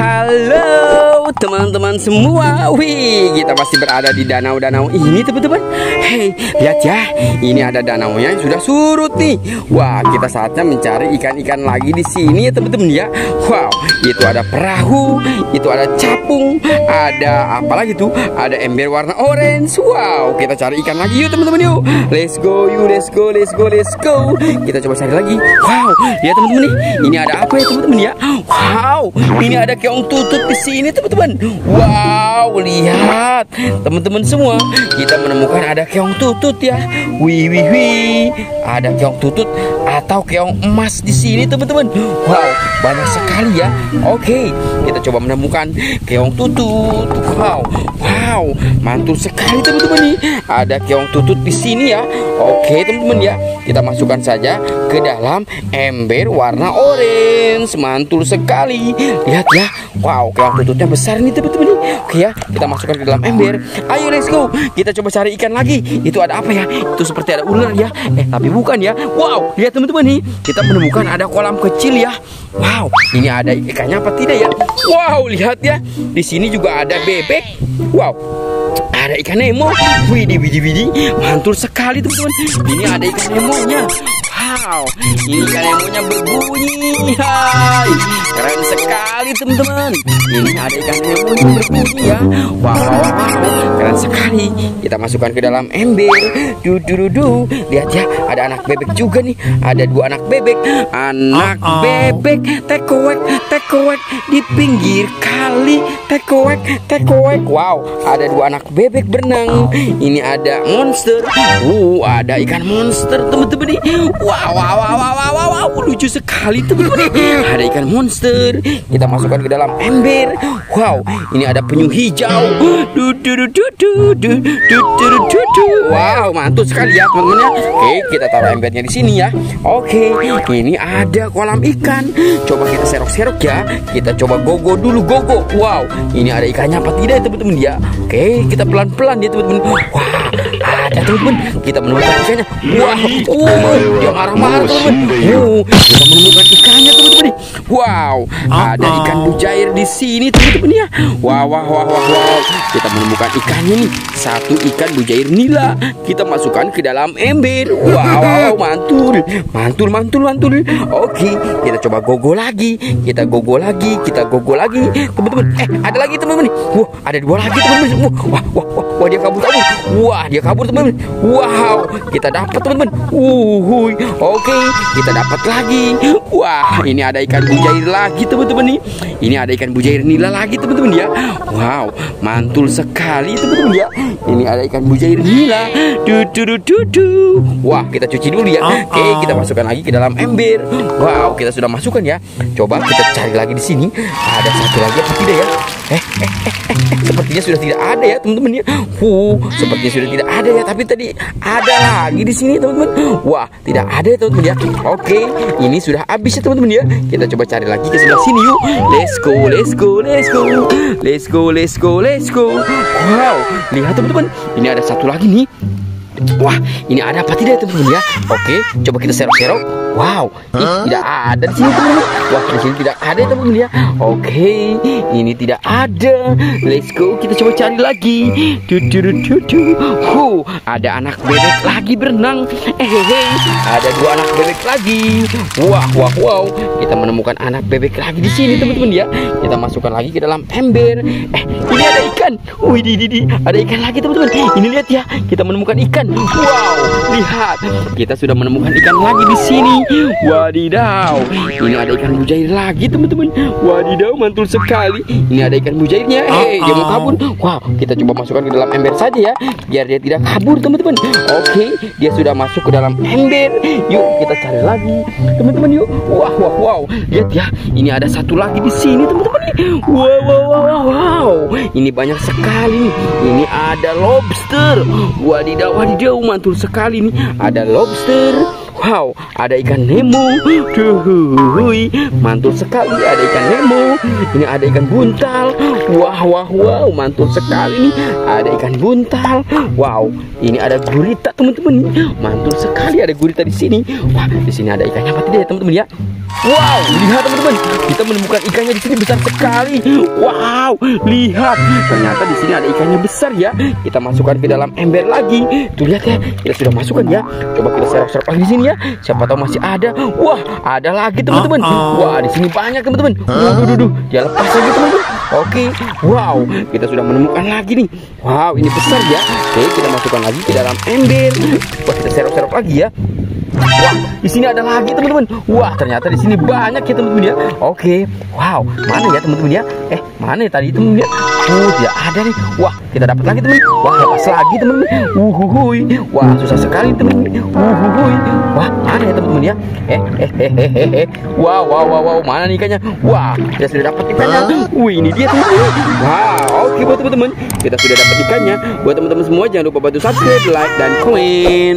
Halo teman-teman semua. Wih, kita masih berada di danau-danau ini teman-teman. Hei, lihat ya, ini ada danaunya yang sudah surut nih. Wah, kita saatnya mencari ikan-ikan lagi di sini ya teman-teman ya. Wow, itu ada perahu, itu ada capung, ada apa lagi tuh? Ada ember warna orange. Wow, kita cari ikan lagi yuk teman-teman yuk. Let's go yuk, let's go, let's go, let's go. Kita coba cari lagi. Wow, lihat teman-teman nih. Ini ada apa ya teman-teman ya? Wow, ini ada keong tutut di sini teman-teman. Wow, lihat teman-teman semua, kita menemukan ada keong tutut ya. Wih, wih, wih, ada keong tutut atau keong emas di sini teman-teman. Wow, banyak sekali ya. Oke, kita coba menemukan keong tutut. Wow, wow, mantul sekali teman-teman nih. Ada keong tutut di sini ya. Oke teman-teman ya, kita masukkan saja ke dalam ember warna orange. Mantul sekali. Lihat ya. Wow, keong tututnya besar nih teman-teman nih. Oke ya, kita masukkan ke dalam ember. Ayo let's go. Kita coba cari ikan lagi. Itu ada apa ya? Itu seperti ada ular ya. Tapi bukan ya. Wow, lihat teman-teman nih. Kita menemukan ada kolam kecil ya. Wow, ini ada ikannya apa tidak ya? Wow, lihat ya. Di sini juga ada bebek. Wow, ada ikan Nemo. Widih, widih, widih. Mantul sekali teman-teman. Ini ada ikan Nemonya. Wow, ini ikan Nemonya berbunyi. Hai, keren sekali teman-teman. Ini ada ikan Nemonya berbunyi ya. Wow, wow, wow, keren sekali. Kita masukkan ke dalam ember. Dudududu. Lihat ya, ada anak bebek juga nih. Ada dua anak bebek. Anak bebek tekoek, tekoek di pinggir kali. Tekoek, tekoek. Wow, ada dua anak bebek berenang. Ini ada monster. Ada ikan monster teman-teman nih. Wow, wow, wow, wow, wow, wow, lucu sekali teman-teman. Ada ikan monster. Kita masukkan ke dalam ember. Wow, ini ada penyu hijau. Wow, mantul sekali ya teman-teman ya. Oke, kita taruh embernya di sini ya. Oke, ini ada kolam ikan. Coba kita serok-serok ya. Kita coba gogo dulu, gogo. Wow, ini ada ikannya apa tidak ya teman-teman ya. Oke, kita pelan-pelan ya teman-teman. Wah, ada teman-teman. Kita menemukan ikannya. Wah, dia marah-marah teman-teman. Kita menemukan ikannya teman-teman. Wow, ada ikan bujair di sini teman-teman ya. Wow, wow, wow, wow, wow. Kita menemukan ikannya nih. Satu ikan bujair nila. Kita masukkan ke dalam ember. Wow, wow, mantul, mantul, mantul, mantul. Oke, kita coba gogo lagi. Kita gogo lagi, kita gogo lagi teman-teman. Ada lagi teman-teman. Wah, ada dua lagi teman-teman. Wah, wah, wah, wah, dia kabur, kabur. Wah, dia kabur teman-teman. Wow, kita dapat teman-teman. Oke, kita dapat lagi. Wah, ini ada ikan bujair lagi teman-teman nih. Ini ada ikan bujair nila lagi teman-teman ya. Wow, mantul sekali teman-teman ya. Ini ada ikan bujair nila. Wah, kita cuci dulu ya. Oke, kita masukkan lagi ke dalam ember. Wow, kita sudah masukkan ya. Coba kita cari lagi di sini. Ada satu lagi apa tidak ya? Sepertinya sudah tidak ada ya teman-teman ya. Sepertinya sudah tidak ada ya. Tapi tadi ada lagi di sini teman-teman. Wah, tidak ada ya teman-teman ya. Oke, ini sudah habis ya teman-teman ya. Kita coba cari lagi ke sebelah sini yuk. Let's go, let's go, let's go, let's go, let's go, let's go. Wow, lihat teman-teman. Ini ada satu lagi nih. Wah, ini ada apa tidak teman-teman ya? Oke, coba kita serok-serok. Wow, tidak ada di sini teman-teman. Wah, di sini tidak ada teman-teman ya. Oke, ini tidak ada. Let's go, kita coba cari lagi. Ada anak bebek lagi berenang. Ada dua anak bebek lagi. Wah, wah, wow. Kita menemukan anak bebek lagi di sini teman-teman ya. Kita masukkan lagi ke dalam ember. Ini ada ikan. Wih, ada ikan lagi teman-teman. Ini lihat ya, kita menemukan ikan. Wow, lihat, kita sudah menemukan ikan lagi di sini. Wadidaw, ini ada ikan bujair lagi teman-teman. Wadidaw, mantul sekali. Ini ada ikan bujairnya. Dia mau kabur. Wow, kita coba masukkan ke dalam ember saja ya, biar dia tidak kabur teman-teman. Oke, dia sudah masuk ke dalam ember. Yuk kita cari lagi teman-teman yuk. Wah, wah, wow, lihat ya, ini ada satu lagi di sini teman-teman. Wow, wow, wow, wow, ini banyak sekali. Ini ada lobster. Wadidaw, wadidaw, mantul sekali nih. Ada lobster. Wow, ada ikan Nemo. Duhui, mantul sekali ada ikan Nemo. Ini ada ikan buntal. Wow, mantul sekali nih. Ada ikan buntal. Wow, ini ada gurita teman-teman. Mantul sekali ada gurita di sini. Wah, di sini ada ikannya apa tidak ya teman-teman ya? Wow, lihat teman-teman, kita menemukan ikannya di sini besar sekali. Wow, lihat, ternyata di sini ada ikannya besar ya. Kita masukkan ke dalam ember lagi. Tuh lihat ya, kita sudah masukkan ya. Coba kita serok-serok lagi di sini ya. Siapa tahu masih ada. Wah, ada lagi teman-teman. Wah, di sini banyak teman-teman. Duh, dia lepas lagi teman-teman. Oke, wow, kita sudah menemukan lagi nih. Wow, ini besar ya. Oke, kita masukkan lagi ke dalam ember. Wah, kita serok-serok lagi ya. Wah, di sini ada lagi teman-teman. Wah, ternyata di sini banyak ya teman-teman ya. Oke, wow, mana ya teman-teman ya? Mana ya tadi teman-teman ya? Tidak ada nih. Wah, kita dapat lagi teman. Wah, lepas lagi teman-teman. Wah, susah sekali teman-teman. Wah, mana ya teman-teman ya? Wow, mana nih ikannya? Wah, kita sudah dapat ikannya. Wih, ini dia teman-teman. Wow, oke buat teman-teman, kita sudah dapat ikannya. Buat teman-teman semua jangan lupa bantu subscribe, like, dan komen.